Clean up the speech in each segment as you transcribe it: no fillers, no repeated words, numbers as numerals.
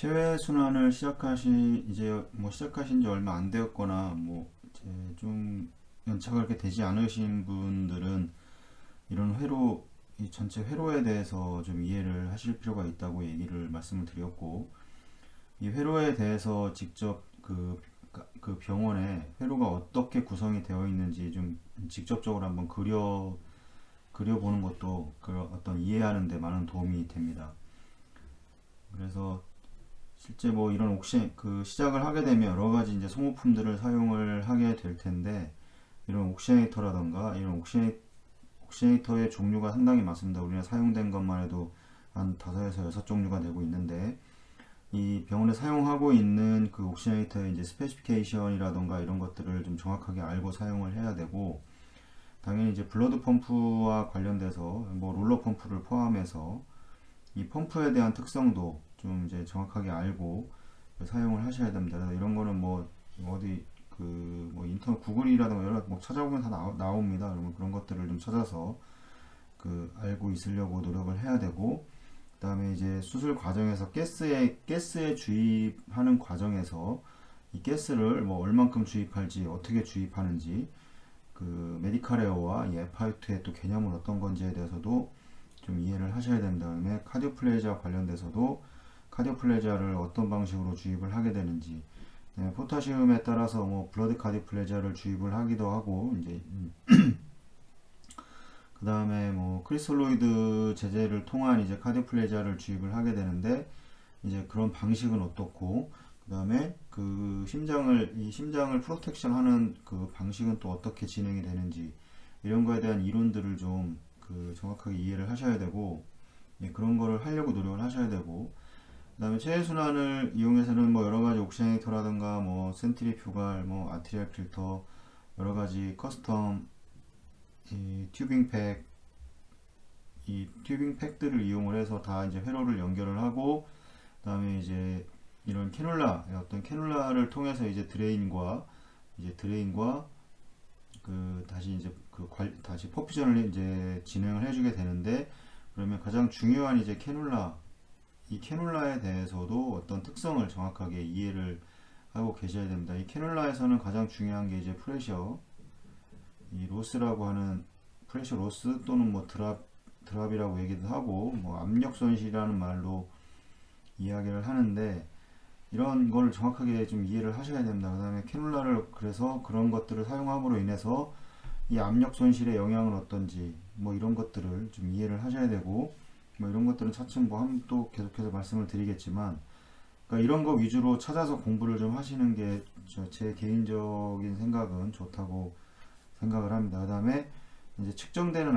체외 순환을 시작하신 지 얼마 안 되었거나 이제 좀 연차가 그렇게 되지 않으신 분들은 이런 이 전체 회로에 대해서 좀 이해를 하실 필요가 있다고 말씀을 드렸고, 이 회로에 대해서 직접 그 병원에 회로가 어떻게 구성이 되어 있는지 좀 직접적으로 한번 그려보는 것도 그 어떤 이해하는 데 많은 도움이 됩니다. 그래서 실제 이런 시작을 하게 되면 여러 가지 이제 소모품들을 사용을 하게 될 텐데, 이런 옥시네이터라던가 이런 옥시네이터의 종류가 상당히 많습니다. 우리나라 사용된 것만 해도 한 5에서 6종류가 되고 있는데, 이 병원에 사용하고 있는 그 옥시네이터의 이제 스페시피케이션이라던가 이런 것들을 좀 정확하게 알고 사용을 해야 되고, 당연히 이제 블러드 펌프와 관련돼서 롤러 펌프를 포함해서 이 펌프에 대한 특성도 좀 이제 정확하게 알고 사용을 하셔야 됩니다. 그래서 이런 거는 어디 인터넷 구글이라든가 여러 찾아보면 다 나옵니다. 그러면 그런 것들을 좀 찾아서 알고 있으려고 노력을 해야 되고, 그다음에 이제 수술 과정에서 가스에 주입하는 과정에서 이 가스를 얼만큼 주입할지, 어떻게 주입하는지, 그 메디칼 에어와 이 F5의 또 개념은 어떤 건지에 대해서도 좀 이해를 하셔야 된다. 그다음에 카디오플레이지와 관련돼서도 카디오플레이지아를 어떤 방식으로 주입을 하게 되는지, 포타시움에 따라서 블러드 카디오플레이지아를 주입을 하기도 하고, 이제 그 다음에 크리스톨로이드 제제를 통한 이제 카디오플레이지아를 주입을 하게 되는데, 이제 그런 방식은 어떻고, 그 다음에 이 심장을 프로텍션 하는 그 방식은 또 어떻게 진행이 되는지, 이런 거에 대한 이론들을 좀 정확하게 이해를 하셔야 되고, 그런 거를 하려고 노력을 하셔야 되고, 그 다음에 체외순환을 이용해서는 여러 가지 옥시네이터라든가 센트리퓨갈, 아트리얼 필터, 여러 가지 커스텀 이 튜빙 팩들을 이용을 해서 다 이제 회로를 연결을 하고, 그 다음에 이제 이런 어떤 캐놀라를 통해서 이제 드레인과 다시 퍼퓨전을 이제 진행을 해주게 되는데, 그러면 가장 중요한 이제 이 캐놀라에 대해서도 어떤 특성을 정확하게 이해를 하고 계셔야 됩니다. 이 캐놀라에서는 가장 중요한 게 이제 이 로스라고 하는 프레셔 로스 또는 드랍이라고 얘기도 하고, 압력 손실이라는 말로 이야기를 하는데, 이런 걸 정확하게 좀 이해를 하셔야 됩니다. 그 다음에 캐놀라를 그래서 그런 것들을 사용함으로 인해서 이 압력 손실의 영향은 어떤지 이런 것들을 좀 이해를 하셔야 되고, 이런 것들은 차츰 또 계속해서 말씀을 드리겠지만, 그러니까 이런 거 위주로 찾아서 공부를 좀 하시는 게 제 개인적인 생각은 좋다고 생각을 합니다. 그 다음에 이제 측정되는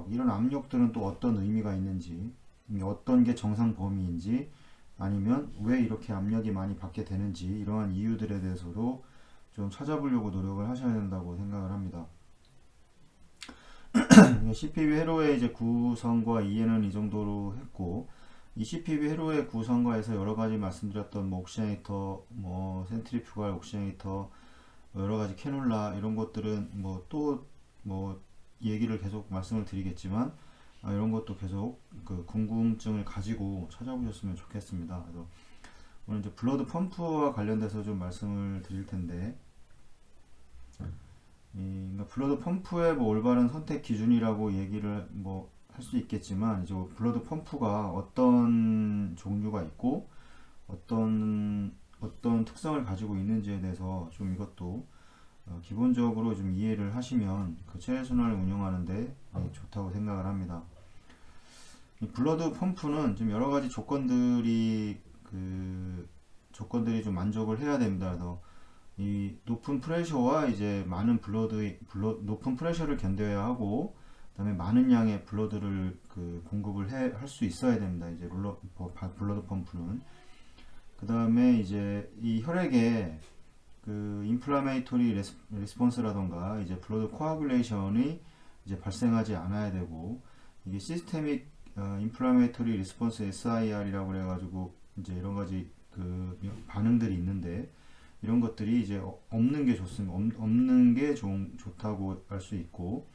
이런 압력들은 또 어떤 의미가 있는지, 어떤 게 정상 범위인지, 아니면 왜 이렇게 압력이 많이 받게 되는지, 이러한 이유들에 대해서도 좀 찾아보려고 노력을 하셔야 된다고 생각을 합니다. CPV 회로의 이제 구성과 이해는 이 정도로 했고, 이 CPV 회로의 구성과에서 여러 가지 말씀드렸던 옥시네이터, 센트리퓨갈 옥시네이터, 여러 가지 캐놀라 이런 것들은 또 얘기를 계속 말씀을 드리겠지만, 이런 것도 계속 궁금증을 가지고 찾아보셨으면 좋겠습니다. 그래서 오늘 이제 블러드 펌프와 관련돼서 좀 말씀을 드릴 텐데, 그러니까 블러드 펌프의 올바른 선택 기준이라고 얘기를 할 수 있겠지만, 이제 블러드 펌프가 어떤 종류가 있고 어떤 특성을 가지고 있는지에 대해서 좀 이것도 기본적으로 좀 이해를 하시면 체외순환을 운영하는데 좋다고 생각을 합니다. 이 블러드 펌프는 좀 여러 가지 조건들이 좀 만족을 해야 됩니다. 그래서 이 높은 프레셔와 이제 높은 프레셔를 견뎌야 하고, 그다음에 많은 양의 블러드를 공급을 할 수 있어야 됩니다. 이제 블러드 펌프는. 그다음에 이제 이 혈액에 인플라메이토리 레스폰스라던가 이제 블러드 코아굴레이션이 이제 발생하지 않아야 되고, 이게 시스테믹 인플라메이토리 리스폰스 SIR이라고 그래가지고 이제 여러 가지 반응들이 있는데, 이런 것들이 이제 없는 게 좋다고 할 수 있고,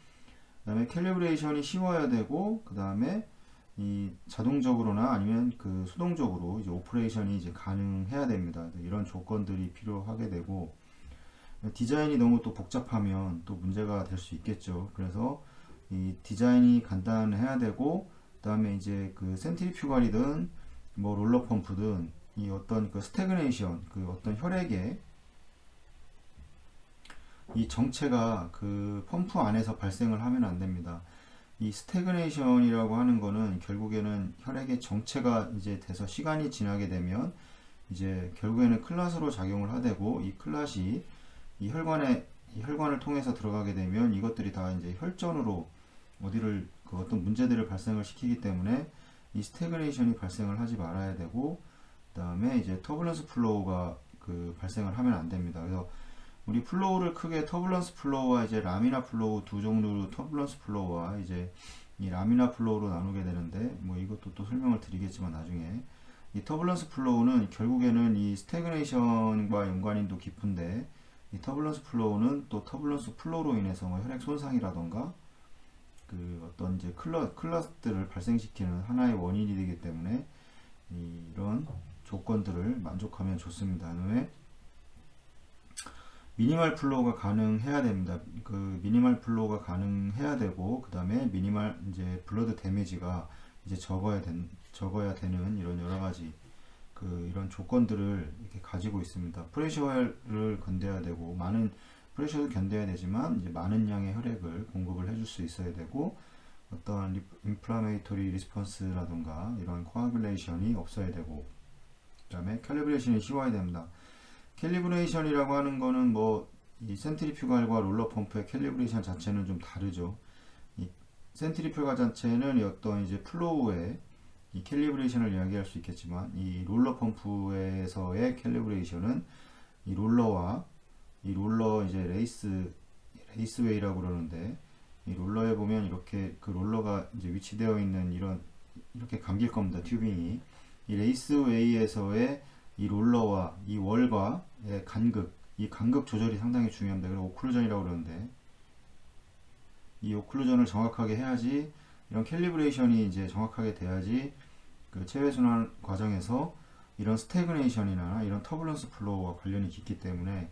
그 다음에 캘리브레이션이 쉬워야 되고, 그 다음에 이 자동적으로나 아니면 그 수동적으로 이제 오퍼레이션이 이제 가능해야 됩니다. 이런 조건들이 필요하게 되고, 디자인이 너무 또 복잡하면 또 문제가 될 수 있겠죠. 그래서 이 디자인이 간단해야 되고, 그다음에 이제 그 센트리퓨갈이든 뭐 롤러 펌프든 이 어떤 그 스태그네이션, 그 어떤 혈액의 이 정체가 그 펌프 안에서 발생을 하면 안 됩니다. 이 스태그네이션이라고 하는 거는 결국에는 혈액의 정체가 이제 돼서 시간이 지나게 되면 이제 결국에는 클랏으로 작용을 하되고, 이 클랏이 이 혈관을 통해서 들어가게 되면 이것들이 다 이제 혈전으로 어디를 그 어떤 문제들을 발생을 시키기 때문에 이 스태그네이션이 발생을 하지 말아야 되고, 그 다음에 이제 터뷸런스 플로우가 그 발생을 하면 안 됩니다. 그래서 우리 플로우를 크게 터뷸런스 플로우와 이제 라미나 플로우 두 종류로, 터뷸런스 플로우와 이제 이 라미나 플로우로 나누게 되는데, 뭐 이것도 또 설명을 드리겠지만 나중에, 이 터뷸런스 플로우는 결국에는 이 스태그네이션과 연관인도 깊은데, 이 터뷸런스 플로우는 또 터뷸런스 플로우로 인해서 뭐 혈액 손상이라던가 그 어떤 이제 클러스들을 발생시키는 하나의 원인이 되기 때문에 이런 조건들을 만족하면 좋습니다. 그다음에 미니멀 플로우가 가능해야 됩니다. 그 미니멀 플로우가 가능해야 되고, 그 다음에 미니멀 이제 블러드 데미지가 이제 적어야 되는 이런 여러 가지 그 이런 조건들을 이렇게 가지고 있습니다. 프레셔를 견뎌야 되고, 많은 프레셔도 견뎌야 되지만 이제 많은 양의 혈액을 공급을 해줄 수 있어야 되고, 어떤 인플라메이토리 리스폰스라던가 이런 코아뷸레이션이 없어야 되고, 그 다음에 캘리브레이션이 쉬워야 됩니다. 캘리브레이션이라고 하는 거는 뭐 이 센트리퓨갈과 롤러 펌프의 캘리브레이션 자체는 좀 다르죠. 이 센트리퓨갈 자체는 어떤 이제 플로우의 이 캘리브레이션을 이야기할 수 있겠지만, 이 롤러 펌프에서의 캘리브레이션은 이 롤러와 이 롤러 이제 레이스웨이라고 그러는데, 이 롤러에 보면 이렇게 그 롤러가 이제 위치되어 있는 이렇게 감길 겁니다. 튜빙이. 이 레이스웨이에서의 이 롤러와 이 월과의 이 간극 조절이 상당히 중요합니다. 그리고 오클루전이라고 그러는데, 이 오클루전을 정확하게 해야지, 이런 캘리브레이션이 이제 정확하게 돼야지 그 체외순환 과정에서 이런 스태그네이션이나 이런 터뷸런스 플로우와 관련이 깊기 때문에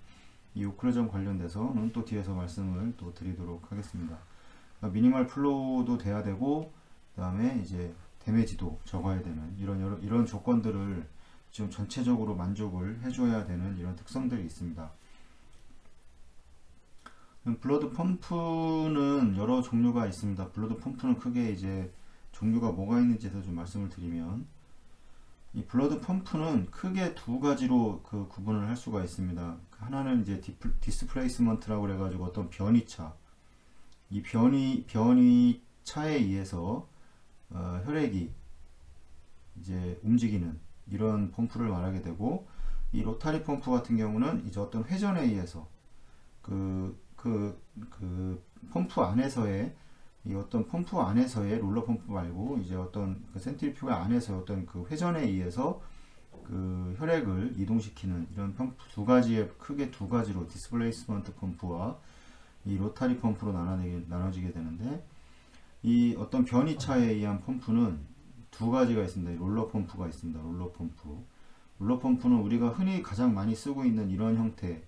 이 오클루전 관련돼서는 또 뒤에서 말씀을 또 드리도록 하겠습니다. 그러니까 미니멀 플로우도 돼야 되고, 그 다음에 이제 데미지도 적어야 되는 이런 조건들을 지금 전체적으로 만족을 해줘야 되는 이런 특성들이 있습니다. 블러드 펌프는 여러 종류가 있습니다. 블러드 펌프는 크게 이제 종류가 뭐가 있는지에서 좀 말씀을 드리면, 이 블러드 펌프는 크게 두 가지로 그 구분을 할 수가 있습니다. 하나는 이제 디스플레이스먼트라고 그래가지고 어떤 변이차, 이 변이차에 의해서 혈액이 이제 움직이는 이런 펌프를 말하게 되고, 이 로타리 펌프 같은 경우는 이제 어떤 회전에 의해서 그 펌프 안에서의 이 어떤 펌프 안에서의 롤러 펌프 말고 이제 어떤 그 센트리퓨가 안에서 어떤 그 회전에 의해서 그 혈액을 이동시키는 이런 펌프 크게 두 가지로 디스플레이스먼트 펌프와 이 로타리 펌프로 나눠지게 되는데, 이 어떤 변이차에 의한 펌프는 두 가지가 있습니다. 롤러 펌프가 있습니다. 롤러 펌프는 우리가 흔히 가장 많이 쓰고 있는 이런 형태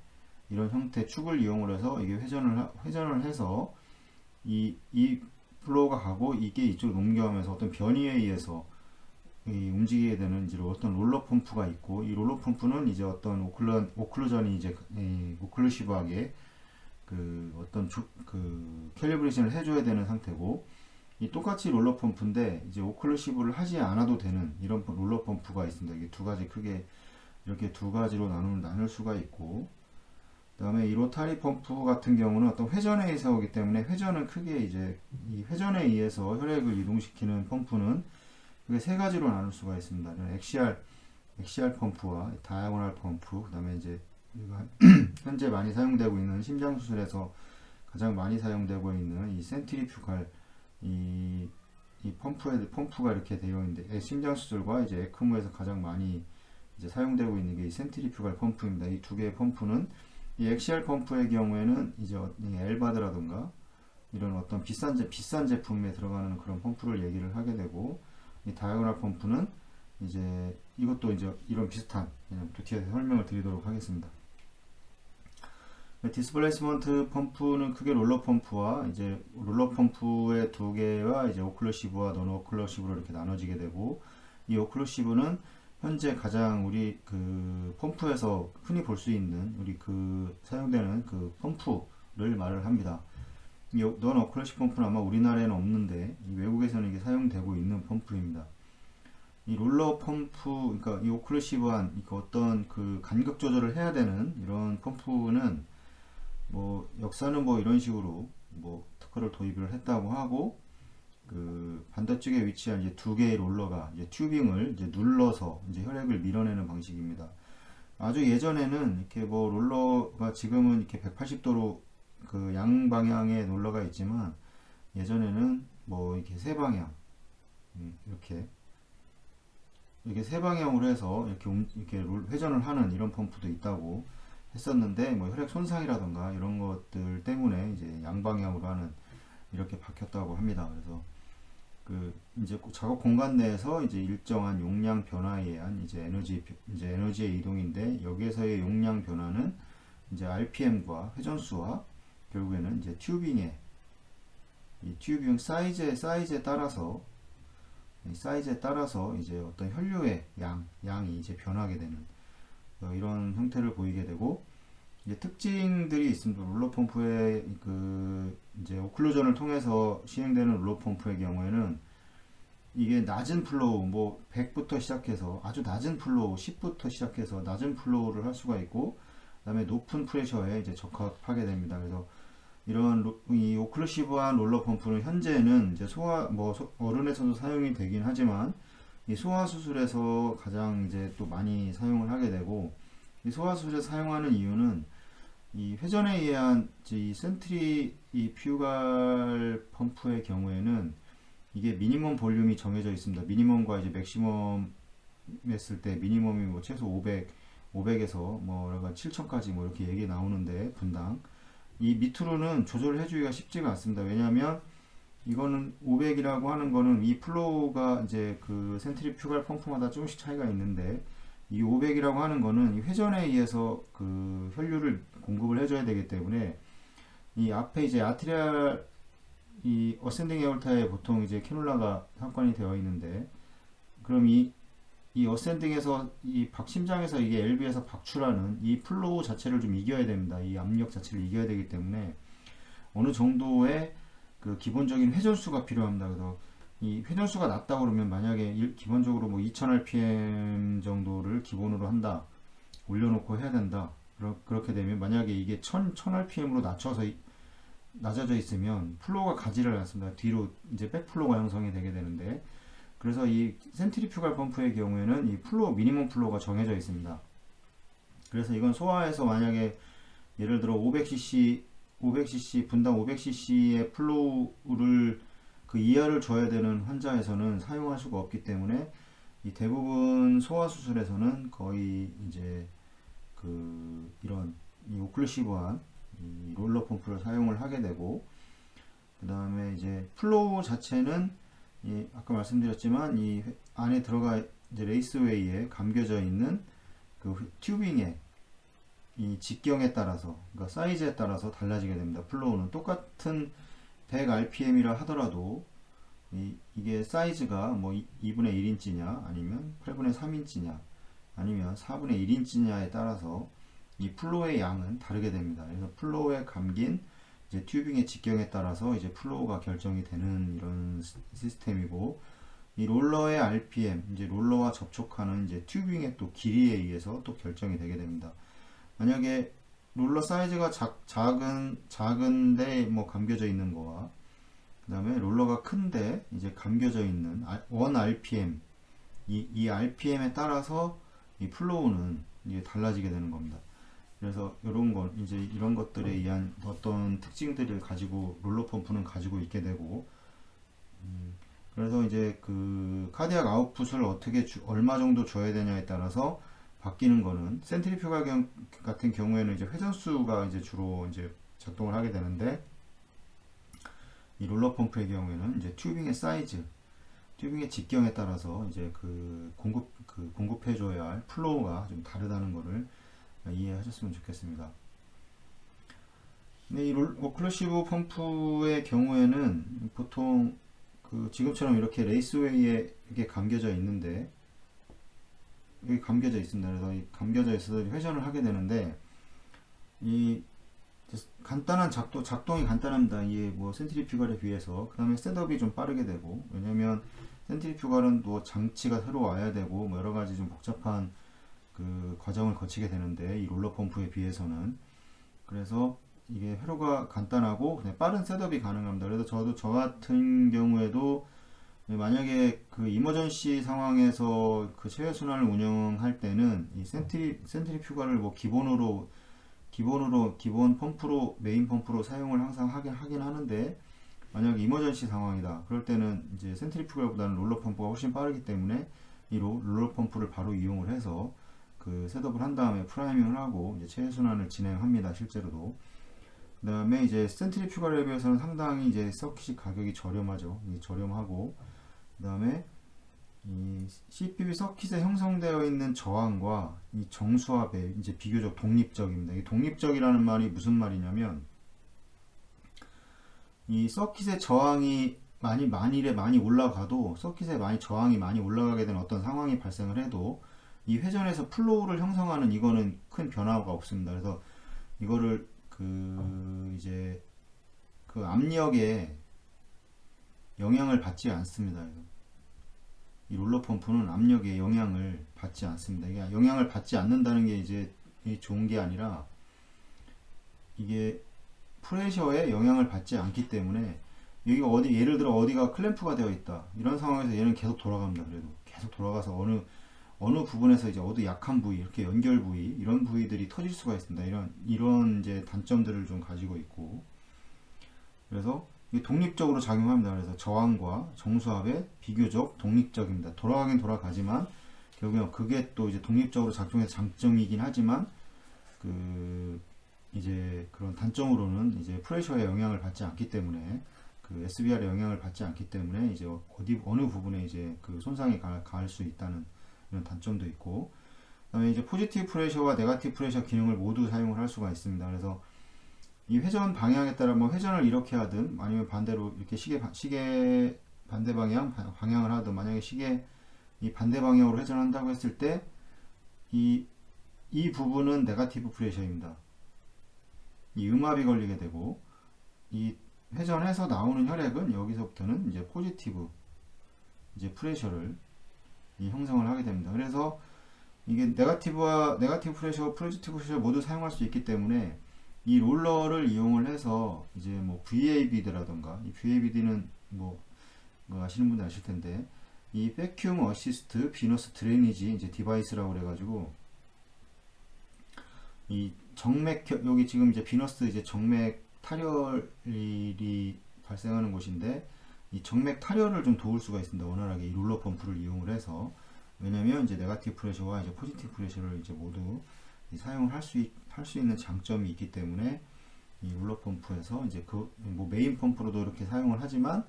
축을 이용을 해서 이게 회전을 해서 이 플로우가 가고 이게 이쪽으로 넘겨가면서 어떤 변이에 의해서 움직이게 되는 이제 어떤 롤러 펌프가 있고, 이 롤러 펌프는 이제 어떤 오클루전이 이제 오클루시브하게 그 어떤 그 캘리브레이션을 해줘야 되는 상태고, 이 똑같이 롤러 펌프인데 이제 오클루시브를 하지 않아도 되는 이런 롤러 펌프가 있습니다. 이게 두 가지 크게 이렇게 두 가지로 나눌 수가 있고, 그 다음에 이 로타리 펌프 같은 경우는 어떤 회전에 의해서 오기 때문에, 회전은 크게 이제 이 회전에 의해서 혈액을 이동시키는 펌프는 크게 세 가지로 나눌 수가 있습니다. 엑시알 펌프와 다이아고널 펌프, 그 다음에 이제 현재 많이 사용되고 있는 심장 수술에서 가장 많이 사용되고 있는 이 센트리퓨갈 이 펌프가 이렇게 되어 있는데, 심장 수술과 이제 에크모에서 가장 많이 이제 사용되고 있는 게 이 센트리퓨갈 펌프입니다. 이 두 개의 펌프는, 이 엑시알 펌프의 경우에는 이제 엘바드라든가 이런 어떤 비싼 제품에 들어가는 그런 펌프를 얘기를 하게 되고, 이 다이아고널 펌프는 이제 이것도 이제 이런 비슷한 그냥 또 뒤에서 설명을 드리도록 하겠습니다. 디스플레이스먼트 펌프는 크게 롤러 펌프와 이제 롤러 펌프의 두 개와 이제 오클루시브와 논 오클루시브로 이렇게 나눠지게 되고, 이 오클루시브는 현재 가장 우리 그 펌프에서 흔히 볼 수 있는 우리 그 사용되는 그 펌프를 말을 합니다. 이 논 오클루시브 펌프는 아마 우리나라에는 없는데 외국에서는 이게 사용되고 있는 펌프입니다. 이 롤러 펌프, 그러니까 이 오클루시브한 어떤 그 간격 조절을 해야 되는 이런 펌프는 뭐 역사는 뭐 이런 식으로 뭐 특허를 도입을 했다고 하고, 그 반대쪽에 위치한 이제 두 개의 롤러가 이제 튜빙을 이제 눌러서 이제 혈액을 밀어내는 방식입니다. 아주 예전에는 이렇게 뭐 롤러가 지금은 이렇게 180도로 그 양방향의 롤러가 있지만, 예전에는 뭐 이렇게 세 방향 이렇게 세 방향으로 해서 이렇게 회전을 하는 이런 펌프도 있다고 했었는데, 뭐 혈액 손상이라던가 이런 것들 때문에 이제 양방향으로 하는 이렇게 바뀌었다고 합니다. 그래서 그 이제 작업 공간 내에서 이제 일정한 용량 변화에 의한 이제 에너지의 이동인데, 여기에서의 용량 변화는 이제 RPM과 회전수와 결국에는 이제 이 튜빙 사이즈에 따라서 이제 어떤 혈류의 양이 이제 변하게 되는 이런 형태를 보이게 되고, 이제 특징들이 있습니다. 롤러 펌프의 그 이제 오클루전을 통해서 시행되는 롤러 펌프의 경우에는 이게 낮은 플로우, 뭐 100부터 시작해서 아주 낮은 플로우, 10부터 시작해서 낮은 플로우를 할 수가 있고, 그다음에 높은 프레셔에 이제 적합하게 됩니다. 그래서 이런 이 오클루시브한 롤러 펌프는 현재는 이제 어른에서도 사용이 되긴 하지만, 이 소아 수술에서 가장 이제 또 많이 사용을 하게 되고, 이 소아 수술에 사용하는 이유는 이 회전에 의한 이 센트리 이 퓨갈 펌프의 경우에는 이게 미니멈 볼륨이 정해져 있습니다. 미니멈과 이제 맥시멈 했을 때 미니멈이 뭐 최소 500에서 뭐 7,000까지 뭐 이렇게 얘기 나오는데, 분당 이 밑으로는 조절을 해주기가 쉽지가 않습니다. 왜냐하면 이거는 500이라고 하는 거는 이 플로우가 이제 그 센트리퓨갈 펌프마다 조금씩 차이가 있는데, 이 500이라고 하는 거는 이 회전에 의해서 그 혈류를 공급을 해줘야 되기 때문에, 이 앞에 이제 아트리알 이 어센딩 에올타에 보통 이제 캐놀라가 상관이 되어 있는데, 그럼 이 어센딩에서 이 심장에서 이게 LV에서 박출하는 이 플로우 자체를 좀 이겨야 됩니다. 이 압력 자체를 이겨야 되기 때문에 어느 정도의 그 기본적인 회전수가 필요합니다. 그래서 이 회전수가 낮다 그러면, 만약에 기본적으로 뭐 2000rpm 정도를 기본으로 한다, 올려놓고 해야 된다. 그렇게 되면 만약에 이게 1000rpm으로 낮아져 있으면 플로우가 가지를 않습니다. 뒤로 이제 백플로우가 형성이 되게 되는데, 그래서 이 센트리퓨갈 펌프의 경우에는 이 미니멈 플로우가 정해져 있습니다. 그래서 이건 소아에서 만약에 예를 들어 500cc 분당 500cc의 플로우를 그 이하를 줘야 되는 환자에서는 사용할 수가 없기 때문에, 이 대부분 소아 수술에서는 거의 이제 이런 이 오클루시브한 이 롤러 펌프를 사용을 하게 되고, 그 다음에 이제 플로우 자체는 아까 말씀드렸지만 이 안에 들어가 이제 레이스웨이에 감겨져 있는 그 튜빙의 이 직경에 따라서, 그러니까 사이즈에 따라서 달라지게 됩니다. 플로우는 똑같은 100rpm이라 하더라도 이게 사이즈가 뭐 2분의 1인치냐 아니면 8분의 3인치냐 아니면 4분의 1인치냐에 따라서 이 플로우의 양은 다르게 됩니다. 그래서 플로우에 감긴 이제 튜빙의 직경에 따라서 이제 플로우가 결정이 되는 이런 시스템이고, 이 롤러의 RPM, 이제 롤러와 접촉하는 이제 튜빙의 또 길이에 의해서 또 결정이 되게 됩니다. 만약에 롤러 사이즈가 작은데 뭐 감겨져 있는 거와, 그 다음에 롤러가 큰데 이제 감겨져 있는 1rpm, 이 rpm에 따라서 이 플로우는 이제 달라지게 되는 겁니다. 그래서 이런 것들에 의한 어떤 특징들을 가지고 롤러 펌프는 가지고 있게 되고, 그래서 이제 그 카디악 아웃풋을 얼마 정도 줘야 되냐에 따라서 바뀌는 거는, 센트리퓨갈 같은 경우에는 이제 회전수가 이제 주로 이제 작동을 하게 되는데, 이 롤러 펌프의 경우에는 이제 튜빙의 직경에 따라서 이제 공급해줘야 할 플로우가 좀 다르다는 거를 이해하셨으면 좋겠습니다. 근데 이 오클루시브 펌프의 경우에는 보통 지금처럼 이렇게 레이스웨이에 이렇게 감겨져 있는데, 여기 감겨져 있습니다. 그래서 이 감겨져 있어서 회전을 하게 되는데, 이 간단한 작동이 간단합니다. 이게 뭐 센트리퓨갈에 비해서. 그 다음에 셋업이 좀 빠르게 되고, 왜냐면 센트리퓨갈은 또 장치가 새로 와야 되고 뭐 여러 가지 좀 복잡한 그 과정을 거치게 되는데, 이 롤러 펌프에 비해서는. 그래서 이게 회로가 간단하고 그냥 빠른 셋업이 가능합니다. 그래서 저 같은 경우에도 만약에 그 이머전시 상황에서 그 체외 순환을 운영할 때는 이 센트리퓨갈을 뭐 기본 펌프로, 메인 펌프로 사용을 항상 하긴 하는데, 만약에 이머전시 상황이다 그럴 때는 이제 센트리퓨갈보다는 롤러 펌프가 훨씬 빠르기 때문에 이 롤러 펌프를 바로 이용을 해서 그 셋업을 한 다음에 프라이밍을 하고 이제 체외 순환을 진행합니다. 실제로도. 그 다음에 이제 센트리퓨갈에 비해서는 상당히 이제 서킷이 가격이 저렴하죠. 저렴하고, 그 다음에 이 CPV 서킷에 형성되어 있는 저항과 이 정수압에 이제 비교적 독립적입니다. 이 독립적이라는 말이 무슨 말이냐면, 이 서킷의 저항이 만일에 많이 올라가도, 서킷에 저항이 많이 올라가게 되는 어떤 상황이 발생을 해도 이 회전에서 플로우를 형성하는 이거는 큰 변화가 없습니다. 그래서 이거를 이제 그 압력에 영향을 받지 않습니다. 이 롤러 펌프는 압력에 영향을 받지 않습니다. 이게 영향을 받지 않는다는 게 이제 좋은 게 아니라, 이게 프레셔에 영향을 받지 않기 때문에, 여기가 예를 들어 어디가 클램프가 되어 있다 이런 상황에서 얘는 계속 돌아갑니다. 그래도 계속 돌아가서 어느 부분에서 이제 약한 부위, 이렇게 연결 부위, 이런 부위들이 터질 수가 있습니다. 이런 이제 단점들을 좀 가지고 있고, 그래서 이게 독립적으로 작용합니다. 그래서 저항과 정수압에 비교적 독립적입니다. 돌아가긴 돌아가지만 결국엔 그게 또 이제 독립적으로 작동해서 장점이긴 하지만, 이제 그런 단점으로는 이제 프레셔에 영향을 받지 않기 때문에, SBR에 영향을 받지 않기 때문에 이제 어느 부분에 이제 손상이 가할 수 있다는 이런 단점도 있고, 그다음에 이제 포지티브 프레셔와 네거티브 프레셔 기능을 모두 사용을 할 수가 있습니다. 그래서 이 회전 방향에 따라 뭐 회전을 이렇게 하든 아니면 반대로 이렇게 시계 반대 방향을 하든, 만약에 시계 이 반대 방향으로 회전한다고 했을 때 이 부분은 네거티브 프레셔입니다. 이 음압이 걸리게 되고, 이 회전해서 나오는 혈액은 여기서부터는 이제 포지티브 이제 프레셔를 형성을 하게 됩니다. 그래서 이게 네거티브 프레셔, 포지티브 프레셔 모두 사용할 수 있기 때문에, 이 롤러를 이용을 해서 이제 뭐 VABD라던가, 이 VABD는 뭐 아시는 분들 아실 텐데, 이 Vacuum Assist Venous Drainage 이제 디바이스라고 그래가지고, 이 여기 지금 이제 비너스 이제 정맥 탈혈이 발생하는 곳인데, 이 정맥 탈혈을 좀 도울 수가 있습니다. 원활하게 이 롤러 펌프를 이용을 해서. 왜냐면 이제 네거티브 프레셔와 이제 포지티브 프레셔를 이제 모두 사용을 할 수 있는 장점이 있기 때문에, 이 롤러 펌프에서 이제 뭐 메인 펌프로도 이렇게 사용을 하지만,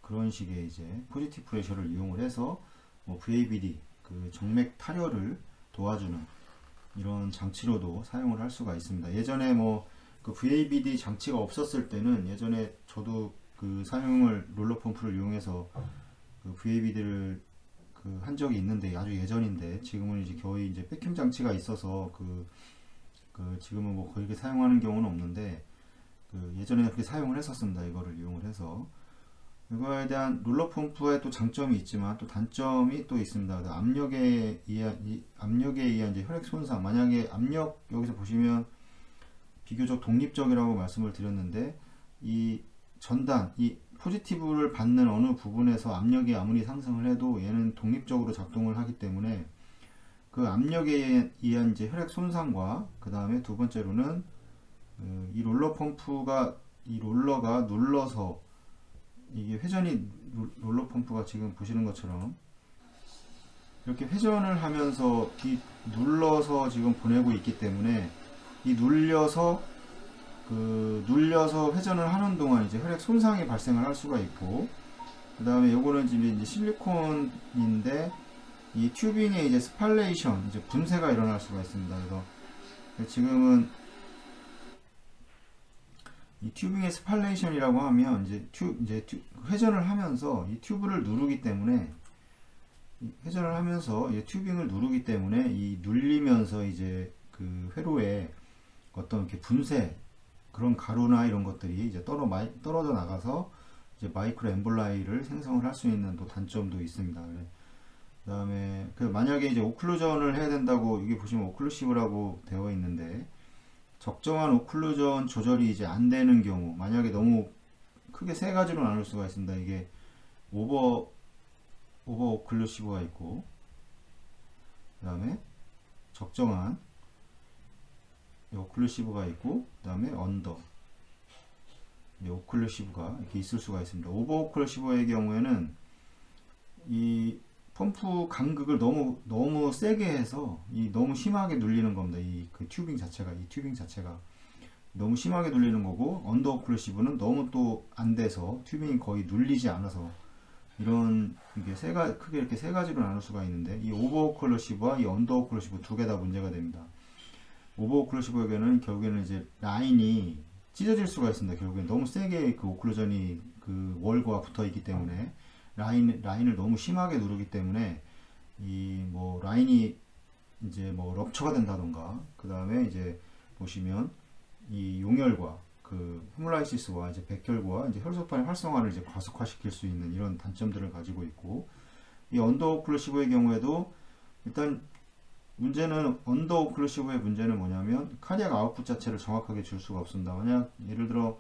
그런 식의 이제 포지티브 프레셔를 이용을 해서 뭐 VABD 정맥 탈혈을 도와주는 이런 장치로도 사용을 할 수가 있습니다. 예전에 뭐 VABD 장치가 없었을 때는, 예전에 저도 사용을 롤러 펌프를 이용해서 VABD를 한 적이 있는데, 아주 예전인데, 지금은 이제 거의 이제 백큐ම් 장치가 있어서 지금은 뭐 거의 사용하는 경우는 없는데, 예전에 그렇게 사용을 했었습니다. 이거를 이용을 해서. 이거에 대한 롤러 펌프에 또 장점이 있지만 또 단점이 또 있습니다. 압력에 의한 이제 혈액 손상. 만약에 여기서 보시면 비교적 독립적이라고 말씀을 드렸는데, 이 포지티브를 받는 어느 부분에서 압력이 아무리 상승을 해도 얘는 독립적으로 작동을 하기 때문에, 그 압력에 의한 이제 혈액 손상과, 그 다음에 두 번째로는 이 롤러가 눌러서 이게 롤러 펌프가 지금 보시는 것처럼 이렇게 회전을 하면서 눌러서 지금 보내고 있기 때문에, 이 눌려서 회전을 하는 동안 이제 혈액 손상이 발생을 할 수가 있고, 그 다음에 요거는 이제 실리콘인데 이 튜빙에 이제 스팔레이션, 이제 분쇄가 일어날 수가 있습니다. 그래서 지금은 이 튜빙의 스팔레이션이라고 하면 이제 회전을 하면서 이 튜브를 누르기 때문에 회전을 하면서 이 튜빙을 누르기 때문에 이 눌리면서 이제 그 회로에 어떤 이렇게 분쇄 그런 가루나 이런 것들이 이제 떨어져 나가서 이제 마이크로 엠볼라이를 생성을 할 수 있는 또 단점도 있습니다. 그 다음에 만약에 이제 오클루전을 해야 된다고 여기 보시면 오클루시브라고 되어 있는데 적정한 오클루전 조절이 이제 안 되는 경우, 만약에 너무 크게 세 가지로 나눌 수가 있습니다. 이게 오버 오클루시브가 있고, 그 다음에 적정한 오클루시브가 있고, 그 다음에 언더 오클루시브가 이렇게 있을 수가 있습니다. 오버 오클루시브의 경우에는 이 펌프 간극을 너무 세게 해서 너무 심하게 눌리는 겁니다. 이 튜빙 자체가 너무 심하게 눌리는 거고, 언더 오클루시브는 너무 또 안 돼서 튜빙이 거의 눌리지 않아서, 이런 이게 크게 이렇게 세 가지로 나눌 수가 있는데, 이 오버 오클루시브와 이 언더 오클루시브 두 개 다 문제가 됩니다. 오버 오클루시브에게는 결국에는 이제 라인이 찢어질 수가 있습니다. 결국엔 너무 세게 그 오클루전이 그 월과 붙어 있기 때문에 라인을 너무 심하게 누르기 때문에 이 뭐 라인이 이제 뭐 럽처가 된다던가, 그 다음에 이제 보시면 이 용혈과 그 헤몰라이시스와 이제 백혈구와 이제 혈소판의 활성화를 이제 과속화시킬 수 있는 이런 단점들을 가지고 있고, 이 언더 오클루시브의 경우에도 일단 언더 오클루시브의 문제는 뭐냐면 카디악 아웃풋 자체를 정확하게 줄 수가 없습니다. 만약 예를 들어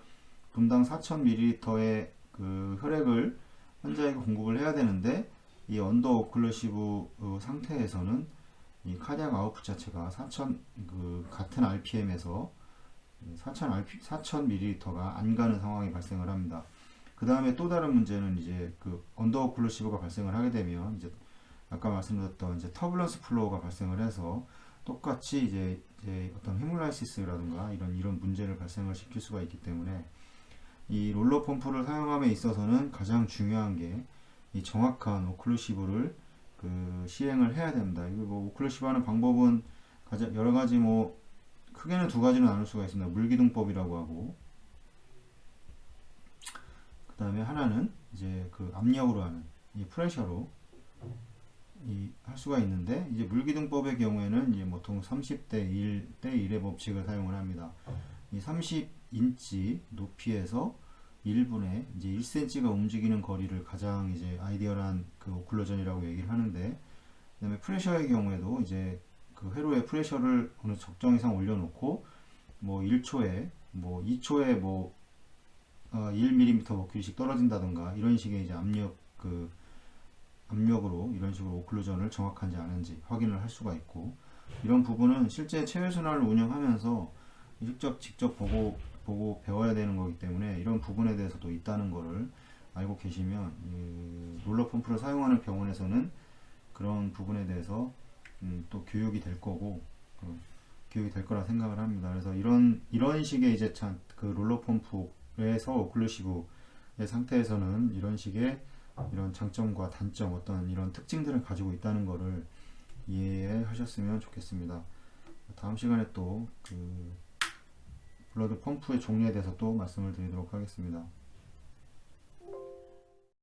분당 4000ml의 그 혈액을 환자에게 공급을 해야 되는데, 이 언더 오클루시브 상태에서는 이 카디악 아웃풋 자체가 같은 RPM에서 4000ml가 안 가는 상황이 발생을 합니다. 그 다음에 또 다른 문제는 이제 그 언더 오클루시브가 발생을 하게 되면 이제 아까 말씀드렸던 이제 터뷸런스 플로우가 발생을 해서 똑같이 이제 어떤 헤몰라이시스라든가 이런 문제를 발생을 시킬 수가 있기 때문에 이 롤러 펌프를 사용함에 있어서는 가장 중요한 게 이 정확한 오클루시브를 시행을 해야 됩니다. 이거 뭐 오클루시브 하는 방법은 여러 가지, 뭐 크게는 두 가지로 나눌 수가 있습니다. 물기둥법이라고 하고, 그 다음에 하나는 이제 그 압력으로 하는 이 프레셔로 할 수가 있는데, 이제 물기둥법의 경우에는 이제 보통 30대 1대1의 법칙을 사용을 합니다. 이 30인치 높이에서 1분에 이제 1cm가 움직이는 거리를 가장 이제 아이디얼한 그 오클루전이라고 얘기를 하는데, 그 다음에 프레셔의 경우에도 이제 그 회로의 프레셔를 어느 적정 이상 올려놓고 뭐 1초에 뭐 2초에 뭐 1mm 머큐리씩 떨어진다던가 이런 식의 이제 압력으로 이런 식으로 오클루전을 정확한지 아닌지 확인을 할 수가 있고, 이런 부분은 실제 체외순환을 운영하면서 직접 보고 배워야 되는 거기 때문에 이런 부분에 대해서도 있다는 거를 알고 계시면 롤러 펌프를 사용하는 병원에서는 그런 부분에 대해서 또 교육이 될 거고, 교육이 될 거라 생각을 합니다. 그래서 이런 식의 이제 그 롤러 펌프에서 오클루시브의 상태에서는 이런 식의 이런 장점과 단점, 어떤 이런 특징들을 가지고 있다는 거를 이해하셨으면 좋겠습니다. 다음 시간에 또 그 블러드 펌프의 종류에 대해서 또 말씀을 드리도록 하겠습니다.